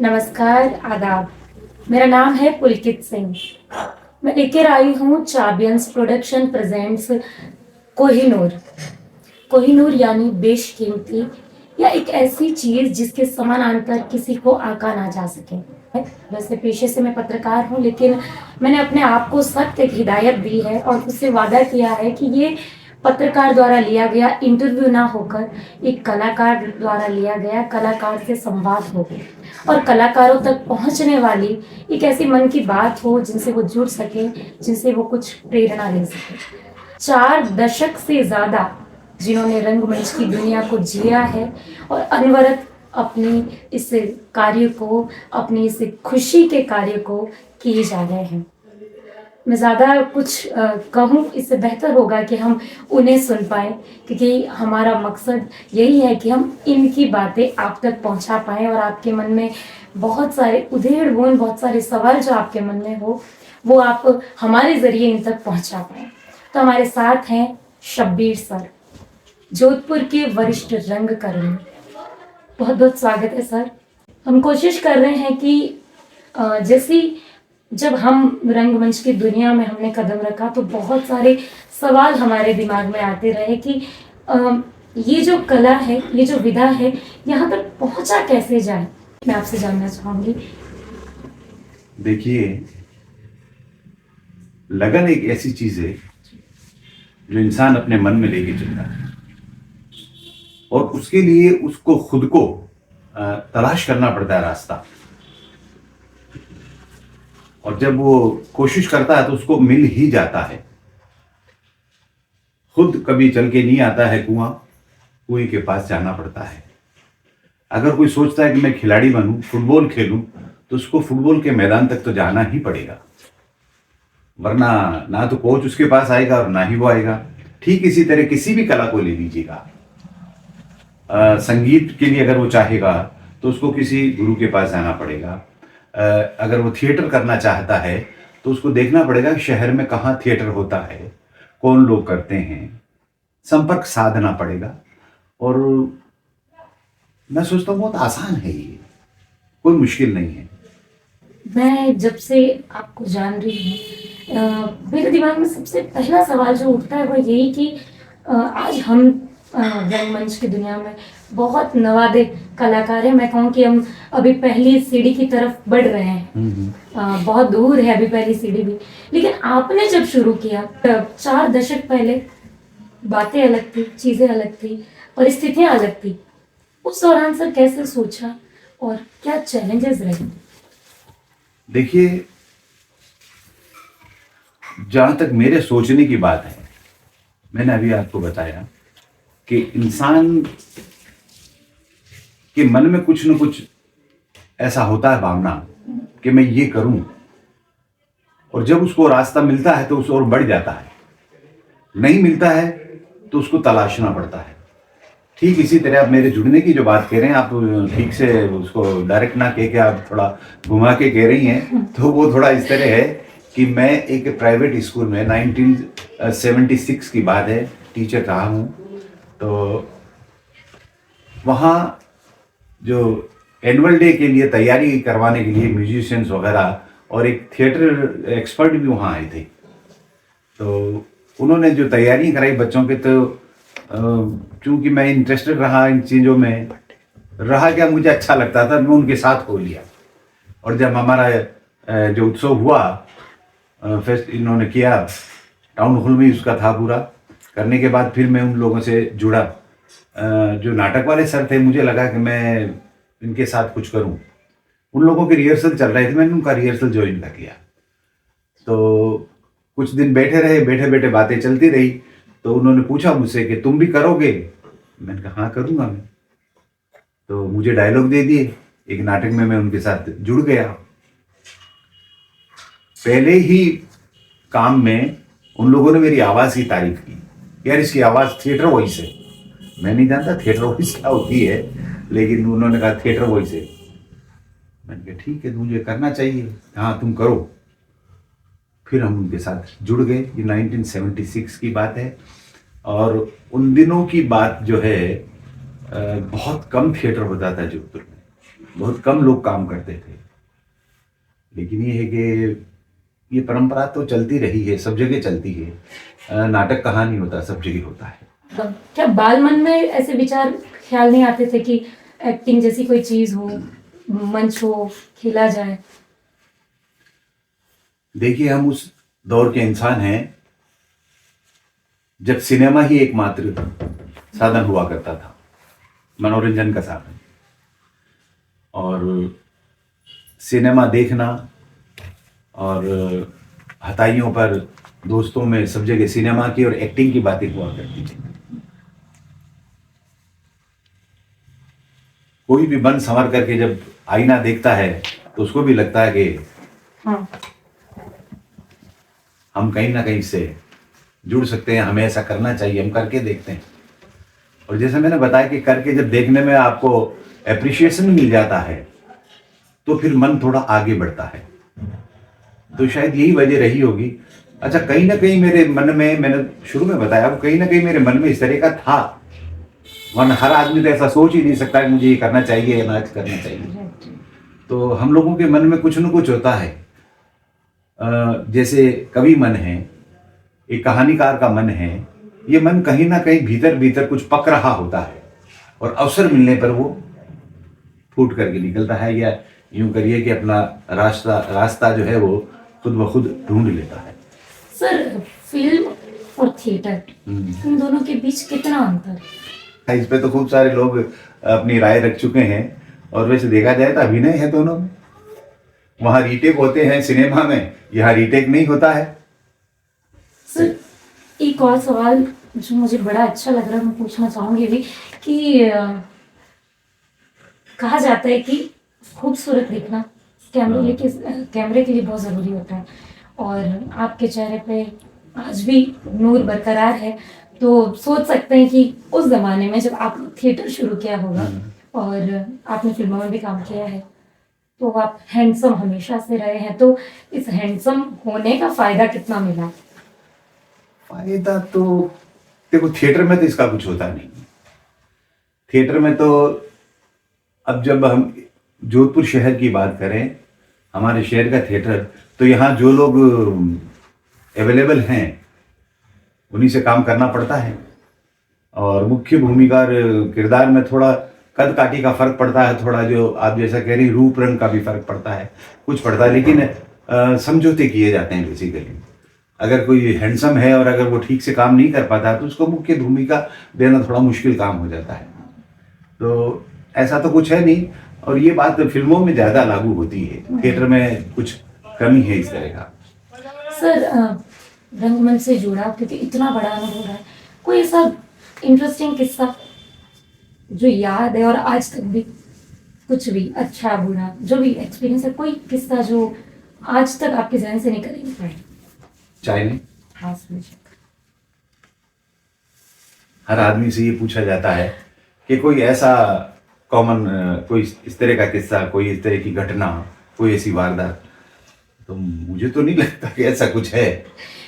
नमस्कार, आदाब। मेरा नाम है पुलकित सिंह। मैं लेकर आई हूँ चाबियंस प्रोडक्शन प्रेजेंट्स कोहिनूर। कोहिनूर यानी बेशकीमती या एक ऐसी चीज जिसके समानांतर किसी को आंका ना जा सके। वैसे पेशे से मैं पत्रकार हूँ, लेकिन मैंने अपने आप को सख्त एक हिदायत दी है और उससे वादा किया है कि ये पत्रकार द्वारा लिया गया इंटरव्यू ना होकर एक कलाकार द्वारा लिया गया कलाकार से संवाद हो और कलाकारों तक पहुंचने वाली एक ऐसी मन की बात हो जिनसे वो जुड़ सके, जिनसे वो कुछ प्रेरणा ले सके। 4 दशक से ज्यादा जिन्होंने रंगमंच की दुनिया को जिया है और अनवरत अपनी इस कार्य को, अपनी इस खुशी के कार्य को किए जा रहे हैं। मैं ज़्यादा कुछ कहूँ इससे बेहतर होगा कि हम उन्हें सुन पाएँ, क्योंकि हमारा मकसद यही है कि हम इनकी बातें आप तक पहुँचा पाएँ और आपके मन में बहुत सारे उधेड़-बुन, बहुत सारे सवाल जो आपके मन में हो, वो आप हमारे ज़रिए इन तक पहुँचा पाएँ। तो हमारे साथ हैं शब्बीर सर, जोधपुर के वरिष्ठ रंगकर्मी। बहुत-बहुत स्वागत है सर। हम कोशिश कर रहे हैं कि जैसी जब हम रंगमंच की दुनिया में हमने कदम रखा तो बहुत सारे सवाल हमारे दिमाग में आते रहे कि ये जो कला है, ये जो विधा है, यहाँ तक पहुँचा कैसे जाए? मैं आपसे जानना चाहूँगी। देखिए, लगन एक ऐसी चीज है जो इंसान अपने मन में लेके चलता है और उसके लिए उसको खुद को तलाश करना पड़ता है रास्ता। और जब वो कोशिश करता है तो उसको मिल ही जाता है। खुद कभी चल के नहीं आता है कुएं के पास जाना पड़ता है। अगर कोई सोचता है कि मैं खिलाड़ी बनूं, फुटबॉल खेलूं, तो उसको फुटबॉल के मैदान तक तो जाना ही पड़ेगा, वरना ना तो कोच उसके पास आएगा और ना ही वो आएगा। ठीक इसी तरह किसी भी कला को ले लीजिएगा। संगीत के लिए अगर वो चाहेगा तो उसको किसी गुरु के पास जाना पड़ेगा। अगर वो थिएटर करना चाहता है तो उसको देखना पड़ेगा शहर में कहाँ थिएटर होता है, कौन लोग करते हैं, संपर्क साधना पड़ेगा। और मैं सोचता हूँ बहुत आसान है, ये कोई मुश्किल नहीं है। मैं जब से आपको जान रही हूँ, मेरे दिमाग में सबसे पहला सवाल जो उठता है वो यही कि आज हम रंगमंच की दुनिया में बहुत नवादे कलाकार हैं। मैं कहूँ कि हम अभी पहली सीढ़ी की तरफ बढ़ रहे हैं। बहुत दूर है अभी पहली सीढ़ी भी, लेकिन आपने जब शुरू किया 4 दशक पहले, बातें अलग थी, चीजें अलग थी, परिस्थितियां अलग थी। उस दौरान सर कैसे सोचा और क्या चैलेंजेस रहे? देखिए, जहां तक मेरे सोचने की बात है, मैंने अभी आपको बताया कि इंसान के मन में कुछ न कुछ ऐसा होता है भावना कि मैं ये करूं, और जब उसको रास्ता मिलता है तो उस और बढ़ जाता है, नहीं मिलता है तो उसको तलाशना पड़ता है। ठीक इसी तरह आप मेरे जुड़ने की जो बात कह रहे हैं, आप ठीक से उसको डायरेक्ट ना कह के आप थोड़ा घुमा के कह रही हैं, तो वो थोड़ा इस तरह है कि मैं एक प्राइवेट स्कूल में 1976 की बात है, टीचर रहा हूँ। तो वहाँ जो एनुअल डे के लिए तैयारी करवाने के लिए म्यूजिशियंस वगैरह और एक थिएटर एक्सपर्ट भी वहाँ आए थे। तो उन्होंने जो तैयारियाँ कराई बच्चों के, तो चूँकि मैं इंटरेस्टेड रहा इन चीज़ों में, रहा क्या मुझे अच्छा लगता था, मैं उनके साथ हो लिया। और जब हमारा जो उत्सव हुआ, फेस्ट इन्होंने किया, टाउन हॉल में उसका था पूरा, करने के बाद फिर मैं उन लोगों से जुड़ा। जो नाटक वाले सर थे, मुझे लगा कि मैं इनके साथ कुछ करूं। उन लोगों के रिहर्सल चल रहे थे, मैंने उनका रिहर्सल ज्वाइन कर लिया। तो कुछ दिन बैठे रहे, बैठे बैठे बातें चलती रही। तो उन्होंने पूछा मुझसे कि तुम भी करोगे? मैंने कहा हाँ करूँगा मैं। तो मुझे डायलॉग दे दिए, एक नाटक में मैं उनके साथ जुड़ गया। पहले ही काम में उन लोगों ने मेरी आवाज़ की तारीफ की, यार इसकी आवाज़ थिएटर वॉइस है। मैं नहीं जानता थिएटर वॉइस क्या होती है, लेकिन उन्होंने कहा थिएटर वॉइस है। मैंने कहा ठीक है, मुझे करना चाहिए, हाँ तुम करो। फिर हम उनके साथ जुड़ गए। ये 1976 की बात है। और उन दिनों की बात जो है, बहुत कम थिएटर होता था जोधपुर में। बहुत कम लोग काम करते थे। लेकिन ये है कि ये परंपरा तो चलती रही है, सब जगह चलती है। नाटक कहाँ नहीं होता, सब जगह होता है। क्या बाल मन में ऐसे विचार ख्याल नहीं आते थे कि एक्टिंग जैसी कोई चीज हो, मंच हो, खेला जाए? देखिए, हम उस दौर के इंसान हैं जब सिनेमा ही एकमात्र साधन हुआ करता था, मनोरंजन का साधन। और सिनेमा देखना और हथाइयों पर दोस्तों में सब जगह सिनेमा की और एक्टिंग की बातें हुआ करती थी। कोई भी मन संवर करके जब आईना देखता है तो उसको भी लगता है कि हाँ। हम कहीं ना कहीं से जुड़ सकते हैं, हमें ऐसा करना चाहिए, हम करके देखते हैं। और जैसे मैंने बताया कि करके जब देखने में आपको एप्रिशिएशन मिल जाता है तो फिर मन थोड़ा आगे बढ़ता है। तो शायद यही वजह रही होगी। अच्छा, कहीं ना कहीं मेरे मन में, मैंने शुरू में बताया, वो कहीं ना कहीं मेरे मन में इस तरह का था, वरना हर आदमी तो ऐसा सोच ही नहीं सकता कि मुझे ये करना चाहिए या ना करना चाहिए। तो हम लोगों के मन में कुछ न कुछ होता है। जैसे कवि मन है, एक कहानीकार का मन है, ये मन कहीं ना कहीं भीतर भीतर कुछ पक रहा होता है और अवसर मिलने पर वो फूट करके निकलता है, या यूं करिए कि अपना रास्ता जो है वो खुद ब खुद ढूंढ लेता है। सर, फिल्म और थिएटर, इन दोनों के बीच कितना अंतर है? इस पे तो खूब सारे लोग अपनी राय रख चुके हैं। और वैसे देखा जाए तो अभिनय है दोनों में। वहां रीटेक होते हैं सिनेमा में, यहाँ रीटेक नहीं होता है। सर, एक और सवाल जो मुझे बड़ा अच्छा लग रहा है, मैं पूछना चाहूंगी भी कि कहा जाता है कि खूबसूरत दिखना कैमरे के लिए बहुत ज़रूरी होता है, और आपके चेहरे पे आज भी नूर बरकरार है। तो सोच सकते हैं कि उस ज़माने में जब आप थिएटर शुरू किया होगा और आपने फिल्मों में भी काम किया है, तो आप हैंडसम हमेशा से रहे हैं, तो इस हैंडसम होने का फ़ायदा कितना मिला? फायदा तो देखो, थिएटर में तो इसका कुछ होता नहीं। थिएटर में तो अब जब हम जोधपुर शहर की बात करें, हमारे शहर का थिएटर, तो यहाँ जो लोग अवेलेबल हैं उन्हीं से काम करना पड़ता है। और मुख्य भूमिका किरदार में थोड़ा कद काठी का फर्क पड़ता है, थोड़ा जो आप जैसा कह रही रूप रंग का भी फर्क पड़ता है, कुछ पड़ता है, लेकिन समझौते किए जाते हैं बेसिकली। अगर कोई हैंडसम है और अगर वो ठीक से काम नहीं कर पाता तो उसको मुख्य भूमिका देना थोड़ा मुश्किल काम हो जाता है। तो ऐसा तो कुछ है नहीं, और ये बात फिल्मों में ज़्यादा लागू होती है, थिएटर में कुछ कमी है इस तरह का। सर, रंगमंच से जुड़ा, क्योंकि इतना बड़ा अनुभव है, कोई ऐसा इंटरेस्टिंग किस्सा जो याद है और आज तक भी, कुछ भी अच्छा बुरा जो भी एक्सपीरियंस है, कोई किस्सा जो आज तक आपके जहन से निकल ही नहीं पाए? चाय नहीं, हाँ समझे। हर आदमी से ये पूछा जाता है कि कोई ऐसा कॉमन, कोई इस तरह का किस्सा, कोई इस तरह की घटना, कोई ऐसी वारदात, तो मुझे तो नहीं लगता कि ऐसा कुछ है।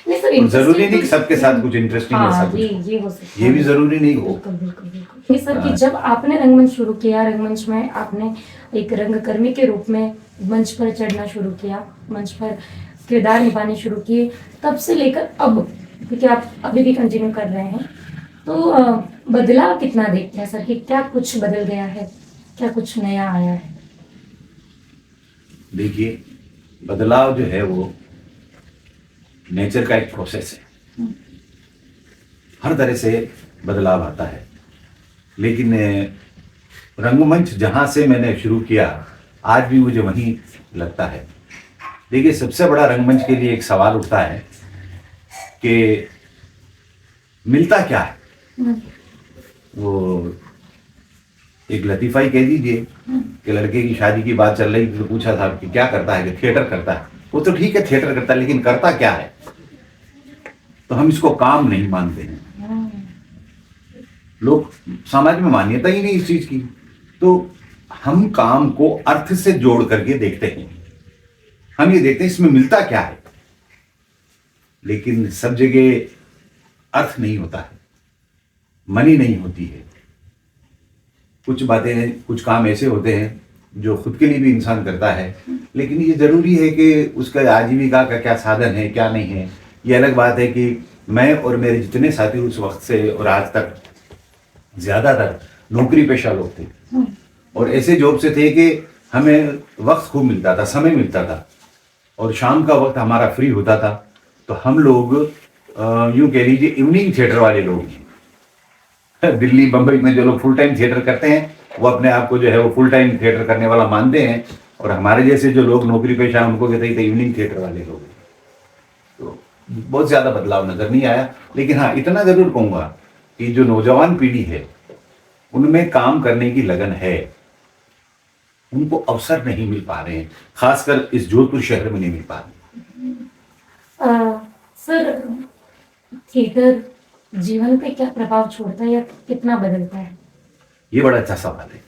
नहीं सर, और जरूरी नहीं कि इंटरेस्टिंग सबके साथ कुछ इंटरेस्टिंग हाँ, ऐसा कुछ हो। ये हो सकता है, ये भी जरूरी नहीं हो। बिल्कुल बिल्कुल बिल्कुल। ये सर कि जब आपने रंगमंच शुरू किया, रंगमंच में आपने एक रंगकर्मी के रूप में मंच पर चढ़ना शुरू किया, मंच पर किरदार निभाने शुरू किए, तब से लेकर अब, क्योंकि आप अभी भी कंटिन्यू कर रहे हैं, तो बदलाव कितना देखते हैं सर, कि क्या कुछ बदल गया है, क्या कुछ नया आया है? देखिए, बदलाव जो है वो नेचर का एक प्रोसेस है, हर तरह से बदलाव आता है। लेकिन रंगमंच जहां से मैंने शुरू किया, आज भी मुझे वहीं लगता है। देखिए, सबसे बड़ा रंगमंच के लिए एक सवाल उठता है कि मिलता क्या है। वो एक लतीफ़ा ही कह दीजिए कि लड़के की शादी की बात चल रही थी तो पूछा था कि क्या करता है, कि थिएटर करता है। वो तो ठीक है, थिएटर करता है, लेकिन करता क्या है? तो हम इसको काम नहीं मानते हैं। लोग, समाज में मान्यता ही नहीं इस चीज की। तो हम काम को अर्थ से जोड़ करके देखते हैं। हम ये देखते हैं इसमें मिलता क्या है, लेकिन सब जगह अर्थ नहीं होता है, मनी नहीं होती है। कुछ बातें, कुछ काम ऐसे होते हैं जो खुद के लिए भी इंसान करता है, लेकिन ये ज़रूरी है कि उसका आजीविका का क्या साधन है क्या नहीं है। ये अलग बात है कि मैं और मेरे जितने साथी उस वक्त से और आज तक ज़्यादातर नौकरी पेशा लोग थे और ऐसे जॉब से थे कि हमें वक्त खूब मिलता था, समय मिलता था और शाम का वक्त हमारा फ्री होता था। तो हम लोग यूँ कह लीजिए इवनिंग थिएटर वाले लोग हैं। दिल्ली बम्बई में जो लोग फुल टाइम थिएटर करते हैं वो अपने आप को जो है वो फुल टाइम थिएटर करने वाला मानते हैं, और हमारे जैसे जो लोग नौकरी पेशा हैं उनको कहते हैं इवनिंग थिएटर वाले लोग। तो बहुत ज़्यादा बदलाव नज़र नहीं आया, लेकिन हाँ इतना ज़रूर कहूँगा कि जो नौजवान पीढ़ी है उनमें काम करने की लगन है, उनको अवसर नहीं मिल पा रहे हैं, खासकर इस जोधपुर शहर में नहीं मिल पा रहे। सर, थिएटर जीवन पे क्या प्रभाव छोड़ता है या कितना बदलता है? ये बड़ा अच्छा सवाल है।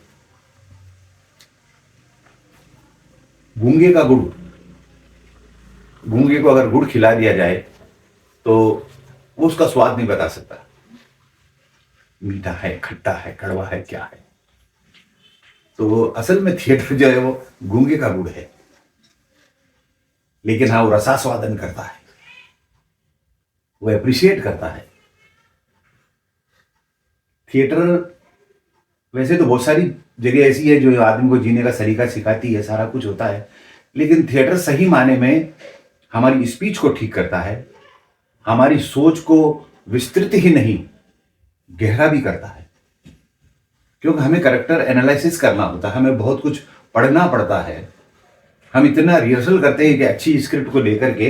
गूंगे का गुड़, गूंगे को अगर गुड़ खिला दिया जाए तो वो उसका स्वाद नहीं बता सकता, मीठा है, खट्टा है, कड़वा है, क्या है। तो असल में थिएटर जो है वो गूंगे का गुड़ है, लेकिन हाँ वो रसास्वादन करता है, वो एप्रिशिएट करता है। थिएटर वैसे तो बहुत सारी जगह ऐसी है जो आदमी को जीने का सलीका सिखाती है, सारा कुछ होता है, लेकिन थिएटर सही माने में हमारी स्पीच को ठीक करता है, हमारी सोच को विस्तृत ही नहीं गहरा भी करता है, क्योंकि हमें कैरेक्टर एनालिसिस करना होता है, हमें बहुत कुछ पढ़ना पड़ता है। हम इतना रिहर्सल करते हैं कि अच्छी स्क्रिप्ट को लेकर के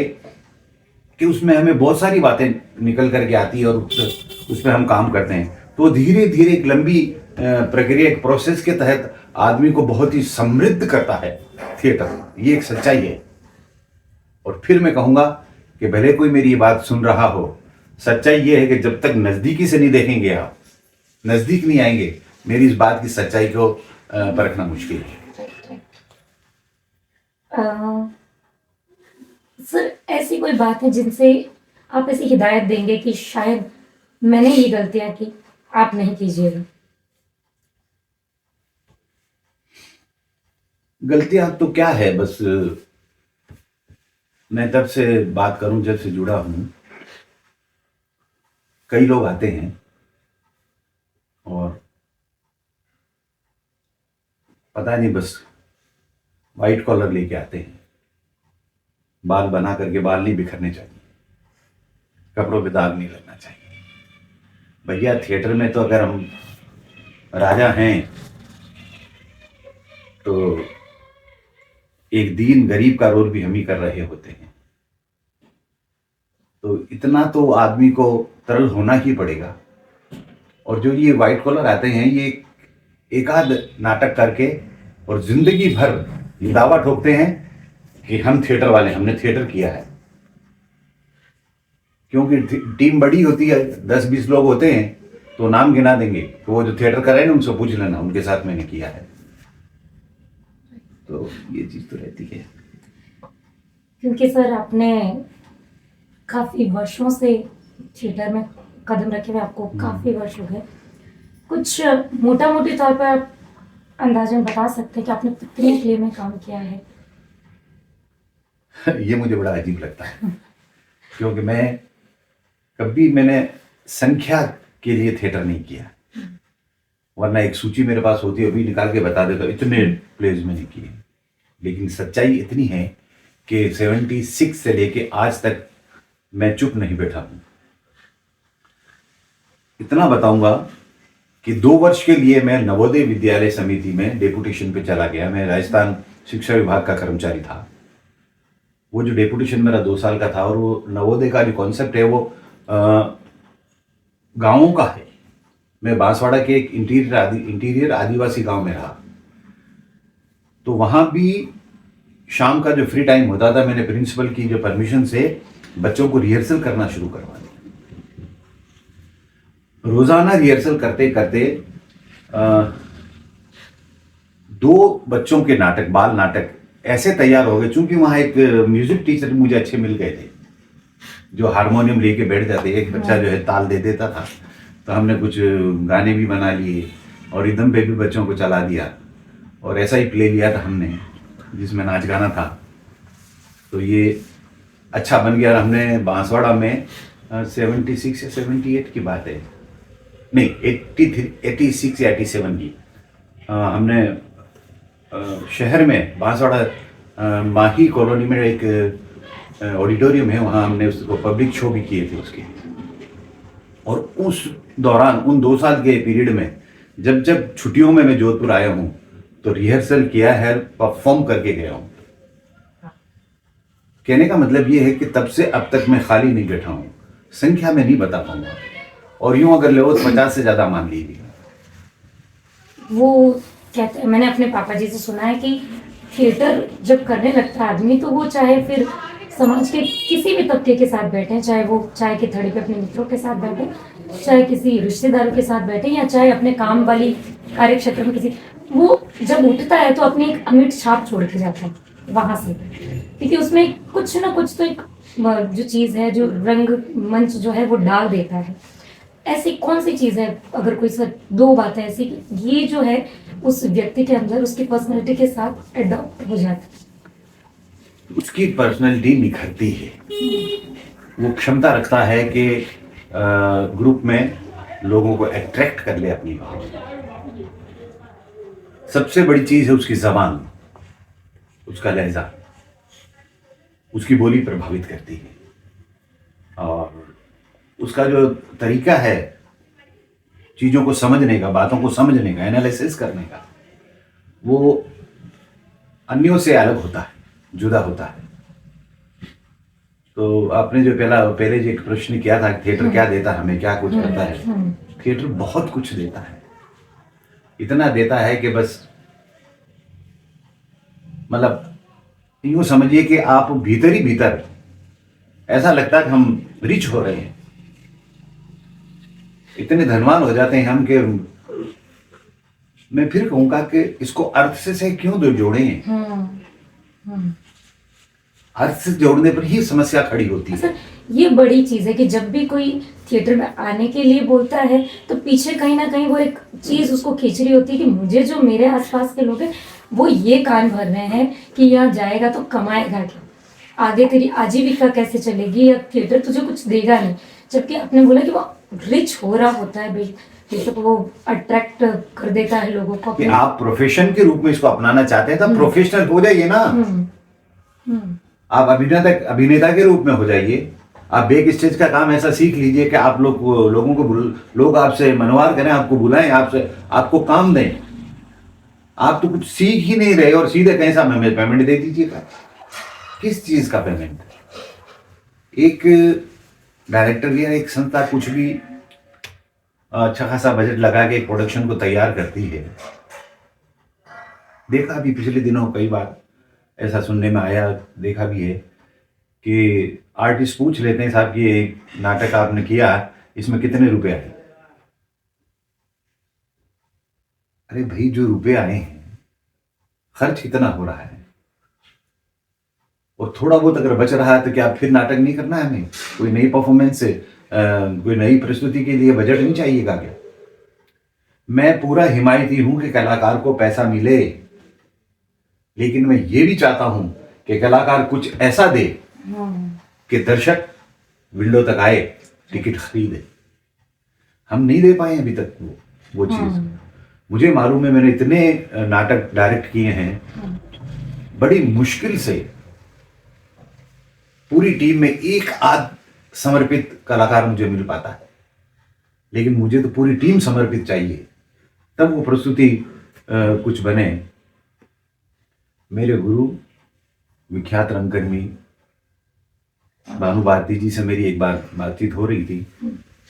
कि उसमें हमें बहुत सारी बातें निकल करके आती है और उस पर हम काम करते हैं। तो धीरे धीरे एक लंबी प्रक्रिया, एक प्रोसेस के तहत आदमी को बहुत ही समृद्ध करता है थिएटर। ये एक सच्चाई है। और फिर मैं कहूँगा कि भले कोई मेरी ये बात सुन रहा हो, सच्चाई ये है कि जब तक नज़दीकी से नहीं देखेंगे, आप नज़दीक नहीं आएंगे, मेरी इस बात की सच्चाई को परखना मुश्किल है। सर, ऐसी कोई बात है जिनसे आप ऐसी हिदायत देंगे कि शायद मैंने ये गलतियां की, आप नहीं कीजिएगा? गलतियां तो क्या है, बस मैं तब से बात करूं जब से जुड़ा हूं, कई लोग आते हैं और पता नहीं बस वाइट कॉलर लेके आते हैं, बाल बना करके, बाल नहीं बिखरने चाहिए, कपड़ों पे दाग नहीं लगना चाहिए। भैया थिएटर में तो अगर हम राजा हैं तो एक दीन गरीब का रोल भी हम ही कर रहे होते हैं। तो इतना तो आदमी को तरल होना ही पड़ेगा। और जो ये वाइट कॉलर आते हैं, ये एक आध नाटक करके और जिंदगी भर ये दावा ठोकते हैं कि हम थिएटर वाले, हमने थिएटर किया है। क्योंकि टीम बड़ी होती है, 10-20 लोग होते हैं तो नाम गिना देंगे, तो वो जो थिएटर कर रहे हैं ना उनसे पूछ लेना, उनके साथ मैंने किया है। तो ये चीज तो रहती है। क्योंकि सर आपने काफी वर्षों से थिएटर में कदम रखे हुए, आपको काफी वर्ष हो गए। कुछ मोटा मोटी तौर पर आप अंदाजन बता सकते हैं कि आपने कितने प्ले में काम किया है? ये मुझे बड़ा अजीब लगता है, क्योंकि मैंने संख्या के लिए थिएटर नहीं किया, वरना एक सूची मेरे पास होती है, अभी निकाल के बता देता, इतने प्लेज मैंने किए। लेकिन सच्चाई इतनी है कि 76 से लेके आज तक मैं चुप नहीं बैठा हूं। इतना बताऊंगा कि 2 वर्ष के लिए मैं नवोदय विद्यालय समिति में डेपुटेशन पे चला गया। मैं राजस्थान शिक्षा विभाग का कर्मचारी था। वो जो डेपुटेशन मेरा 2 साल का था, और वो नवोदय का जो कॉन्सेप्ट है वो गांवों का है। मैं बांसवाड़ा के एक इंटीरियर आदिवासी गांव में रहा, तो वहां भी शाम का जो फ्री टाइम होता था, मैंने प्रिंसिपल की जो परमिशन से बच्चों को रिहर्सल करना शुरू करवा दिया। रोजाना रिहर्सल करते करते 2 बच्चों के नाटक, बाल नाटक ऐसे तैयार हो गए। चूंकि वहां एक म्यूजिक टीचर मुझे अच्छे मिल गए थे, जो हारमोनियम लेके बैठ जाते, एक बच्चा जो है ताल दे देता था, तो हमने कुछ गाने भी बना लिए और रिदम पे भी बच्चों को चला दिया। और ऐसा ही प्ले लिया था हमने जिसमें नाच गाना था। तो ये अच्छा बन गया। हमने बांसवाड़ा में 76 या 78 की बात है, नहीं 83 86 या 87 की, हमने शहर में बांसवाड़ा माही कॉलोनी में एक ऑडिटोरियम है, वहाँ हमने उसको पब्लिक शो भी किए थे उसके। और उस दौरान उन 2 साल के पीरियड में जब जब छुट्टियों में मैं जोधपुर आया हूँ तो रिहर्सल किया है, परफॉर्म करके गया हूँ। कहने का मतलब ये है कि तब से अब तक मैं खाली नहीं बैठा हूँ। संख्या में नहीं बता पाऊंगा, और यूं अगर ले तो 50 से ज्यादा मान लीजिए। वो कहते हैं, मैंने अपने पापा जी से सुना है कि थिएटर जब करने लगता है आदमी, तो वो चाहे फिर समाज के किसी भी तबके के साथ बैठे, चाहे वो चाय की थड़ी पे अपने मित्रों के साथ बैठे, चाहे किसी रिश्तेदारों के साथ बैठे, या चाहे अपने काम वाली कार्य क्षेत्र में किसी, वो जब उठता है तो अपनी एक अमिट छाप छोड़ के जाता है वहां से, क्योंकि उसमें कुछ ना कुछ तो एक जो चीज है, जो रंग मंच जो है वो डाल देता है। ऐसी कौन सी चीज है, अगर कोई सर 2 बातें ऐसी कि ये जो है उस व्यक्ति के अंदर उसकी पर्सनैलिटी के साथ एडॉप्ट हो जाता है? उसकी पर्सनैलिटी निखरती है, वो क्षमता रखता है कि ग्रुप में लोगों को अट्रैक्ट कर ले अपनी ओर। सबसे बड़ी चीज है उसकी जबान, उसका लहजा, उसकी बोली प्रभावित करती है, और उसका जो तरीका है चीजों को समझने का, बातों को समझने का, एनालिसिस करने का, वो अन्यों से अलग होता है, जुदा होता है। तो आपने जो पहले जो एक प्रश्न किया था, थिएटर क्या देता है हमें, क्या कुछ करता है, थिएटर बहुत कुछ देता है। इतना देता है कि बस मतलब यूं समझिए कि आप भीतर ही भीतर ऐसा लगता है कि हम रिच हो रहे हैं, इतने धनवान हो जाते हैं हम कि मैं फिर कहूंगा कि इसको अर्थ से क्यों जोड़ें। अर्थ से जोड़ने पर ही समस्या खड़ी होती है। सर, ये बड़ी चीज है कि जब भी कोई थिएटर में आने के लिए बोलता है तो पीछे कहीं ना कहीं वो एक चीज उसको खींच रही होती है कि मुझे जो मेरे आसपास के लोग हैं वो ये कान भर रहे हैं कि यहाँ जाएगा तो कमाएगा क्या, आगे तेरी आजीविका कैसे चलेगी, या थिएटर तुझे कुछ देगा नहीं। जबकि आपने बोला कि वो रिच हो रहा होता है, बेशक वो अट्रैक्ट कर देता है लोगों को। कि आप प्रोफेशन के रूप में इसको अपनाना चाहते हैं तो प्रोफेशनल हो जाइए ना। आप अभिनेता के रूप में हो जाइए। आप बैक स्टेज का काम ऐसा सीख लीजिए कि आप लोगों को लोग आपसे मनवार करें, आपको बुलाएं, आपसे आपको काम दें। आप तो कुछ सीख ही नहीं रहे और सीधे कैसा हमें पेमेंट दे दीजिएगा। किस चीज का पेमेंट? एक डायरेक्टर या एक संस्था कुछ भी अच्छा खासा बजट लगा के एक प्रोडक्शन को तैयार करती है। देखा भी पिछले दिनों कई बार ऐसा सुनने में आया, देखा भी है कि आर्टिस्ट पूछ लेते हैं, साहब ये नाटक आपने किया, इसमें कितने रुपए आए? अरे भाई, जो रुपए आए हैं खर्च कितना हो रहा है, और थोड़ा बहुत अगर बच रहा है तो क्या फिर नाटक नहीं करना है हमें? कोई नई परफॉर्मेंस से कोई नई प्रस्तुति के लिए बजट नहीं चाहिएगा क्या? मैं पूरा हिमायती हूं कि कलाकार को पैसा मिले, लेकिन मैं ये भी चाहता हूं कि कलाकार कुछ ऐसा दे कि दर्शक विंडो तक आए, टिकट खरीदे। हम नहीं दे पाए अभी तक वो चीज। मुझे मालूम है, मैंने इतने नाटक डायरेक्ट किए हैं, बड़ी मुश्किल से पूरी टीम में एक आध समर्पित कलाकार मुझे मिल पाता है, लेकिन मुझे तो पूरी टीम समर्पित चाहिए, तब वो प्रस्तुति कुछ बने। मेरे गुरु विख्यात रंगकर्मी भानु भारती जी से मेरी एक बार बातचीत हो रही थी,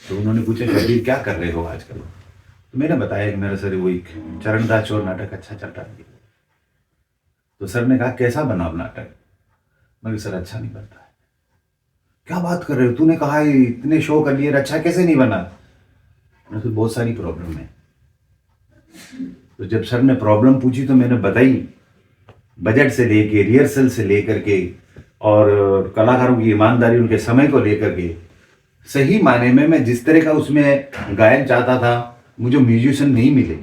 तो उन्होंने पूछा कबीर क्या कर रहे हो आजकल? तो मैंने बताया कि मेरा सर वो एक चरणदास चोर नाटक अच्छा चल रहा है। तो सर ने कहा कैसा बना अब नाटक? मैंने सर अच्छा नहीं बनता है। क्या बात कर रहे हो, तूने कहा इतने शो कर लिए, अच्छा कैसे नहीं बना? मैंने तो बहुत सारी प्रॉब्लम है। तो जब सर ने प्रॉब्लम पूछी तो मैंने बताई, बजट से लेके, रिहर्सल से लेकर के, और कलाकारों की ईमानदारी, उनके समय को लेकर के, सही मायने में मैं जिस तरह का उसमें गायन चाहता था, मुझे म्यूजिशियन नहीं मिले।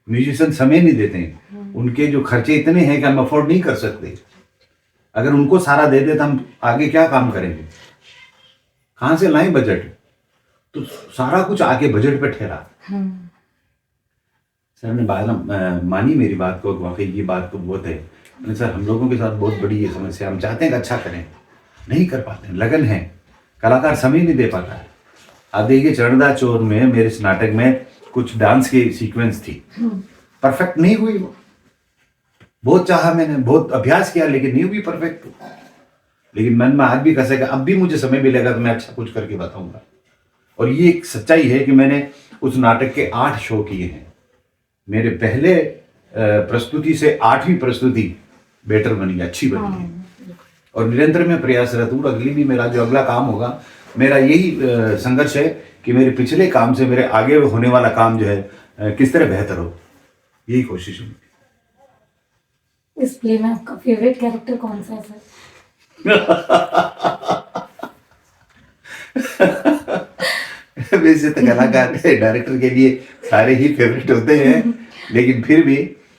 म्यूजिशियन समय नहीं देते हैं, उनके जो खर्चे इतने हैं कि हम अफोर्ड नहीं कर सकते। अगर उनको सारा दे दे तो हम आगे क्या काम करेंगे, कहाँ से लाएं बजट? तो सारा कुछ आके बजट पे ठहरा। सर ने मानी मेरी बात को, वाकई ये बात तो बहुत है। मैंने सर हम लोगों के साथ बहुत बड़ी ये समस्या, हम चाहते हैं कि अच्छा करें, नहीं कर पाते, लगन है, कलाकार समय नहीं दे पाता है। आप देखिए चरणदास चोर में मेरे इस नाटक में कुछ डांस की सीक्वेंस थी, परफेक्ट नहीं हुई वो। बहुत चाहा मैंने, बहुत अभ्यास किया, लेकिन नहीं हुई परफेक्ट। लेकिन मन में आज भी कसेगा, अब भी मुझे समय मिलेगा तो मैं अच्छा कुछ करके बताऊंगा। और ये एक सच्चाई है कि मैंने उस नाटक के 8 शो किए हैं। मेरे पहले प्रस्तुति से 8वीं प्रस्तुति बेटर बनी, अच्छी बनी है। और निरंतर मैं प्रयासरत हूँ। अगली भी मेरा जो अगला काम होगा, मेरा यही संघर्ष है कि मेरे पिछले काम से मेरे आगे होने वाला काम जो है किस तरह बेहतर हो, यही कोशिश है। इस प्ले में आपका फेवरेट कैरेक्टर कौन सा है सर? वैसे तो कलाकार डायरेक्टर के लिए सारे ही फेवरेट होते हैं, लेकिन फिर भी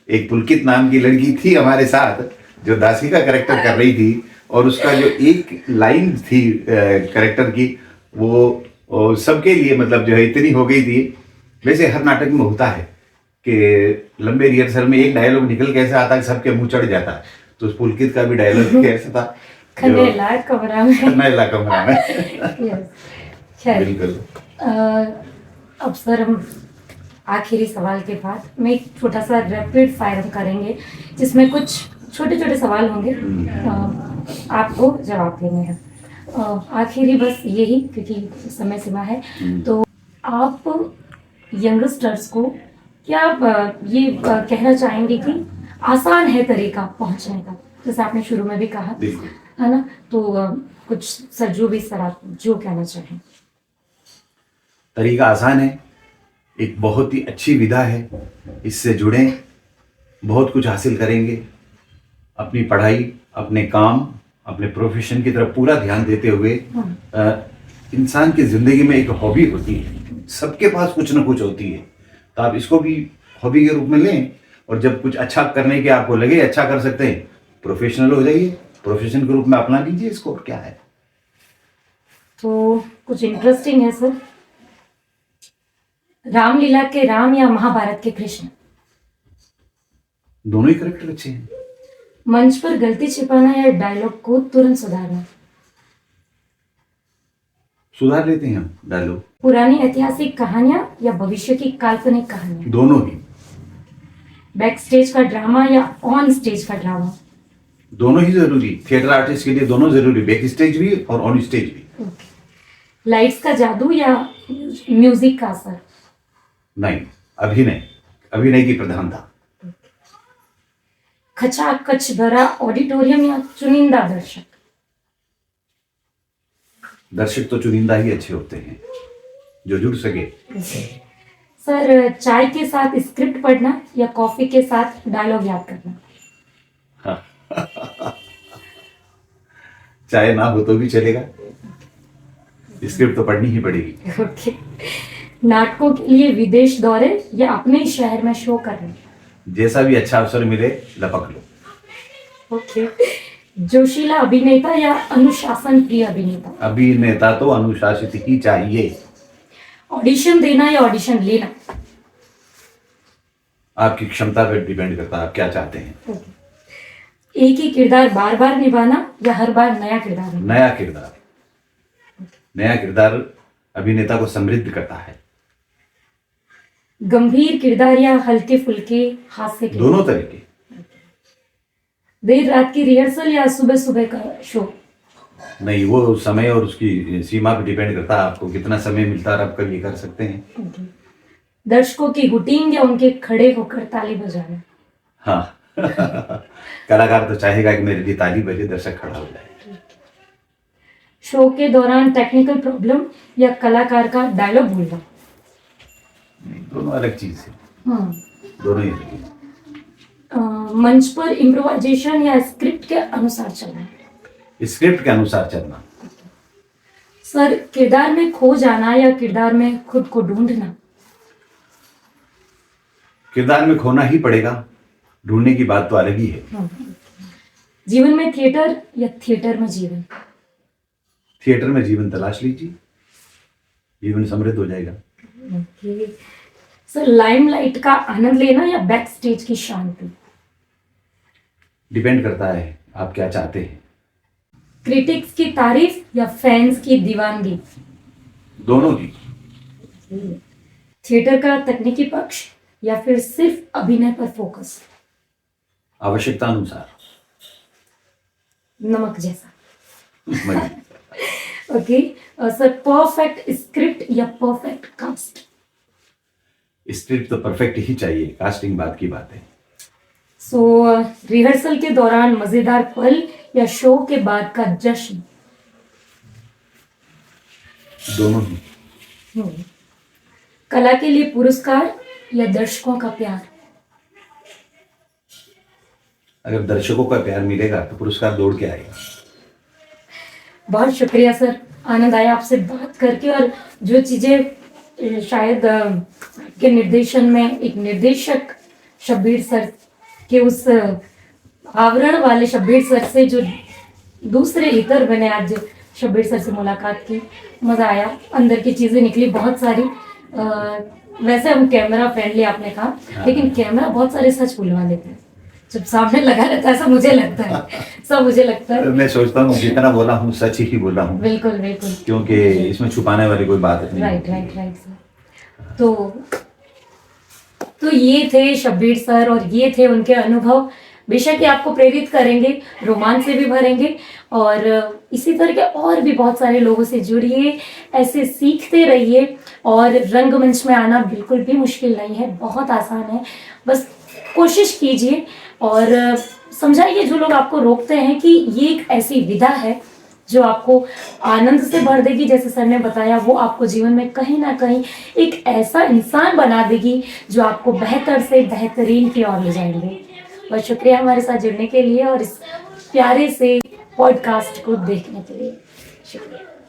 एक पुलकित नाम की लड़की थी हमारे साथ जो दासी का कैरेक्टर कर रही थी, और उसका जो एक लाइन थी कैरेक्टर की, वो सबके लिए मतलब जो है इतनी हो गई थी। वैसे हर नाटक में होता है कि लंबे रिहर्सल में एक डायलॉग निकल कैसे आता है, सबके मुंह चढ़ जाता है। तो उस पुलकित का भी डायलॉग कैसा था, खन्नेला कमरा में। खन्नेला कमरा में। यस, खैर बिल्कुल। अब सर हम आखिरी सवाल के बाद में एक छोटा सा रैपिड फायर करेंगे, जिसमें कुछ छोटे छोटे सवाल होंगे, आपको जवाब देने हैं। आखिरी बस यही, क्योंकि समय सीमा है। तो आप यंगस्टर्स को क्या ये कहना चाहेंगे कि आसान है तरीका पहुंचने का, जैसे आपने शुरू में भी कहा, है ना? तो कुछ सर जो भी सर आप जो कहना चाहें। तरीका आसान है, एक बहुत ही अच्छी विधा है, इससे जुड़ें, बहुत कुछ हासिल करेंगे। अपनी पढ़ाई, अपने काम, अपने प्रोफेशन की तरफ पूरा ध्यान देते हुए इंसान की जिंदगी में एक हॉबी होती है, सबके पास कुछ ना कुछ होती है, तो आप इसको भी हॉबी के रूप में लें। और जब कुछ अच्छा करने के आपको लगे अच्छा कर सकते हैं, प्रोफेशनल हो जाइए, प्रोफेशन के रूप में अपना लीजिए इसको, और क्या है। तो कुछ इंटरेस्टिंग है सर, रामलीला के राम या महाभारत के कृष्ण? दोनों ही कैरेक्टर अच्छे हैं। मंच पर गलती छिपाना या डायलॉग को तुरंत सुधारना? सुधार लेते हैं हम डायलॉग। पुरानी ऐतिहासिक कहानियां या भविष्य की काल्पनिक कहानियां? दोनों ही। बैक स्टेज का ड्रामा या ऑन स्टेज का ड्रामा? दोनों ही जरूरी, थिएटर आर्टिस्ट के लिए दोनों जरूरी, बैक स्टेज भी और ऑन स्टेज भी। लाइट्स का जादू या म्यूजिक का असर? नहीं, अभिनय की प्रधानता। खचाखच भरा ऑडिटोरियम या चुनिंदा दर्शक? दर्शक तो चुनिंदा ही अच्छे होते हैं, जो जुड़ सके। सर चाय के साथ स्क्रिप्ट पढ़ना या कॉफी के साथ डायलॉग याद करना? चाय ना हो तो भी चलेगा, स्क्रिप्ट तो पढ़नी ही पड़ेगी। ओके। नाटकों के लिए विदेश दौरे या अपने ही शहर में शो करना? जैसा भी अच्छा अवसर मिले लपक लो। ओके। जोशीला अभिनेता या अनुशासन प्रिय अभिनेता? अभिनेता तो अनुशासित ही चाहिए। ऑडिशन देना या ऑडिशन लेना? आपकी क्षमता पर डिपेंड करता है, आप क्या चाहते हैं। ओके। एक ही किरदार बार बार निभाना या हर बार नया किरदार? नया किरदार अभिनेता को समृद्ध करता है। गंभीर किरदार या हल्के फुल्के हास्य किरदार? दोनों तरह के। देर रात की रिहर्सल या सुबह सुबह का शो? नहीं, वो समय और उसकी सीमा पर डिपेंड करता है, आपको कितना समय मिलता है, आप कब ये कर सकते हैं। दर्शकों की हुटिंग या उनके खड़े होकर ताली बजाना? हाँ। कलाकार तो चाहेगा कि मेरे लिए ताली बजे, दर्शक खड़ा हो जाए। शो के दौरान टेक्निकल प्रॉब्लम या कलाकार का डायलॉग भूलना? दोनों अलग चीज है। दोनों ही अलग है। मंच पर इम्प्रोवाइजेशन या स्क्रिप्ट के अनुसार चलना? स्क्रिप्ट के अनुसार चलना। सर किरदार में खो जाना या किरदार में खुद को ढूंढना? किरदार में खोना ही पड़ेगा, ढूंढने की बात तो अलग ही है। हाँ। जीवन में थिएटर या थिएटर में जीवन? थिएटर में जीवन तलाश लीजिए, जीवन समृद्ध हो जाएगा। ओके सर, लाइमलाइट का आनंद लेना या बैक स्टेज की शांति? डिपेंड करता है आप क्या चाहते हैं। क्रिटिक्स की तारीफ या फैंस की दीवानगी? दोनों की। थिएटर का तकनीकी पक्ष या फिर सिर्फ अभिनय पर फोकस? आवश्यकता अनुसार। नमक जैसा। मजे। ओके सर, परफेक्ट स्क्रिप्ट या परफेक्ट कास्ट? स्क्रिप्ट तो परफेक्ट ही चाहिए, कास्टिंग बात की बात है। सो रिहर्सल के दौरान मजेदार पल या शो के बाद का जश्न? दोनों ही। कला के लिए पुरस्कार या दर्शकों का प्यार? अगर दर्शकों का प्यार मिलेगा तो पुरस्कार दौड़ के आएगा। बहुत शुक्रिया सर, आनंद आया आपसे बात करके। और जो चीजें शायद के निर्देशन में एक निर्देशक शब्बीर सर के उस आवरण वाले शब्बीर सर से जो दूसरे इतर बने, आज शब्बीर सर से मुलाकात की, मजा आया। अंदर की चीजें निकली बहुत सारी। वैसे हम कैमरा फ्रेंडली आपने कहा, लेकिन कैमरा बहुत सारे सच बुलवा देते हैं जब सामने लगा रहता है, ऐसा मुझे लगता है। सब मुझे लगता है। मैं सोचता हूँ जितना बोला हूँ सच ही बोला हूँ। बिल्कुल बिल्कुल। क्योंकि इसमें छुपाने वाली कोई बात नहीं। Right right right sir. तो ये थे शब्बीर सर और ये थे उनके अनुभव। बेशक ये आपको प्रेरित करेंगे, रोमांच से भी भरेंगे, और इसी तरह के और भी बहुत सारे लोगों से जुड़िए, ऐसे सीखते रहिए। और रंगमंच में आना बिल्कुल भी मुश्किल नहीं है, बहुत आसान है। बस कोशिश कीजिए और समझाइए जो लोग आपको रोकते हैं कि ये एक ऐसी विधा है जो आपको आनंद से भर देगी। जैसे सर ने बताया, वो आपको जीवन में कहीं ना कहीं एक ऐसा इंसान बना देगी जो आपको बेहतर से बेहतरीन की ओर ले जाएंगे। बहुत शुक्रिया हमारे साथ जुड़ने के लिए और इस प्यारे से पॉडकास्ट को देखने के लिए। शुक्रिया।